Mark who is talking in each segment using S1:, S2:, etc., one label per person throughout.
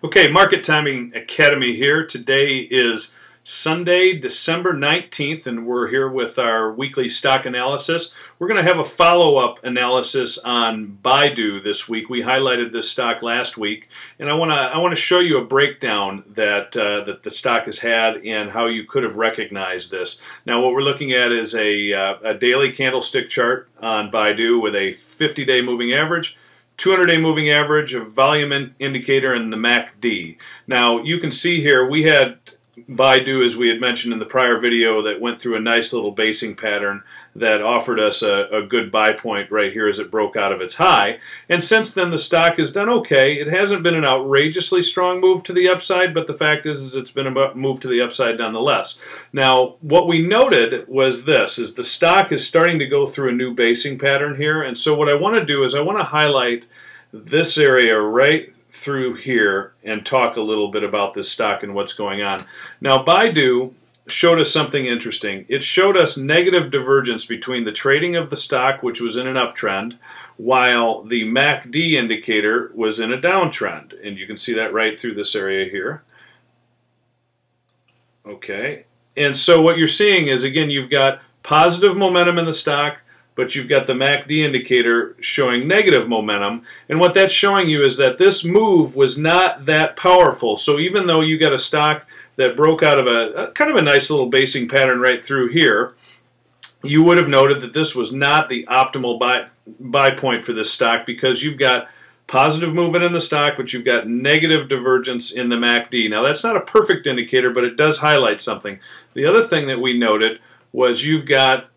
S1: Okay, Market Timing Academy here. Today is Sunday, December 19th, and we're here with our weekly stock analysis. We're going to have a follow-up analysis on Baidu this week. We highlighted this stock last week, and I want to show you a breakdown that the stock has had and how you could have recognized this. Now, what we're looking at is a daily candlestick chart on Baidu with a 50-day moving average, 200-day moving average, a volume indicator, and the MACD. Now, you can see here we had Baidu, as we had mentioned in the prior video, that went through a nice little basing pattern that offered us a good buy point right here as it broke out of its high. And since then, the stock has done okay. It hasn't been an outrageously strong move to the upside, but the fact is it's been a move to the upside nonetheless. Now, what we noted was this, is the stock is starting to go through a new basing pattern here. And so what I want to do is I want to highlight this area right through here and talk a little bit about this stock and what's going on. Now, Baidu showed us something interesting. It showed us negative divergence between the trading of the stock, which was in an uptrend, while the MACD indicator was in a downtrend. And you can see that right through this area here. Okay. And so what you're seeing is, again, you've got positive momentum in the stock, but you've got the MACD indicator showing negative momentum. And what that's showing you is that this move was not that powerful. So even though you got a stock that broke out of a kind of a nice little basing pattern right through here, you would have noted that this was not the optimal buy point for this stock, because you've got positive movement in the stock, but you've got negative divergence in the MACD. Now, that's not a perfect indicator, but it does highlight something. The other thing that we noted was you've got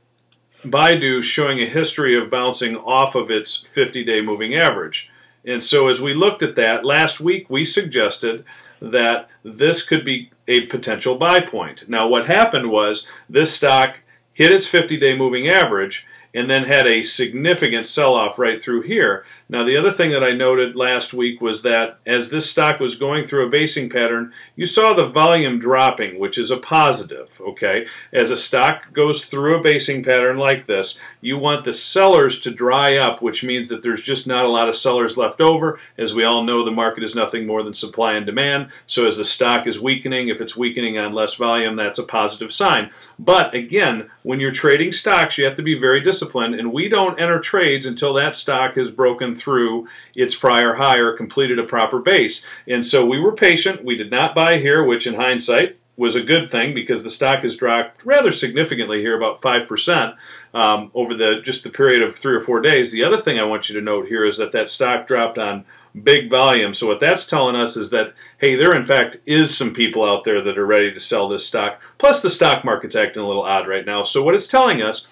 S1: Baidu showing a history of bouncing off of its 50-day moving average. And so as we looked at that, last week we suggested that this could be a potential buy point. Now, what happened was this stock hit its 50-day moving average and then had a significant sell-off right through here. Now, the other thing that I noted last week was that as this stock was going through a basing pattern, you saw the volume dropping, which is a positive, okay? As a stock goes through a basing pattern like this, you want the sellers to dry up, which means that there's just not a lot of sellers left over. As we all know, the market is nothing more than supply and demand. So as the stock is weakening, if it's weakening on less volume, that's a positive sign. But again, when you're trading stocks, you have to be very disciplined, and we don't enter trades until that stock has broken through its prior high or completed a proper base. And so we were patient. We did not buy here, which in hindsight was a good thing, because the stock has dropped rather significantly here, about 5%, over just the period of 3 or 4 days. The other thing I want you to note here is that that stock dropped on big volume. So what that's telling us is that, hey, there in fact is some people out there that are ready to sell this stock. Plus the stock market's acting a little odd right now. So what it's telling us,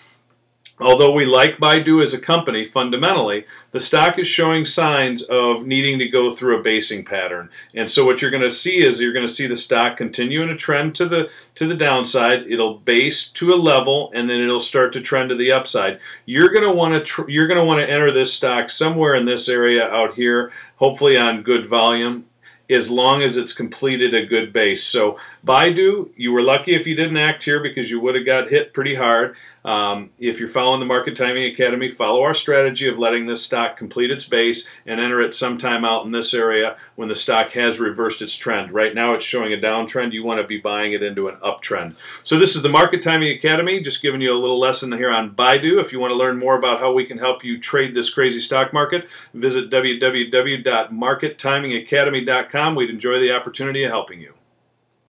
S1: although we like Baidu as a company, fundamentally, the stock is showing signs of needing to go through a basing pattern. And so what you're going to see is you're going to see the stock continue in a trend to the downside. It'll base to a level, and then it'll start to trend to the upside. You're going to want to enter this stock somewhere in this area out here, hopefully on good volume, as long as it's completed a good base. So Baidu, you were lucky if you didn't act here, because you would have got hit pretty hard. If you're following the Market Timing Academy, follow our strategy of letting this stock complete its base and enter it sometime out in this area when the stock has reversed its trend. Right now it's showing a downtrend. You want to be buying it into an uptrend. So this is the Market Timing Academy, just giving you a little lesson here on Baidu. If you want to learn more about how we can help you trade this crazy stock market, visit www.markettimingacademy.com. We'd enjoy the opportunity of helping you.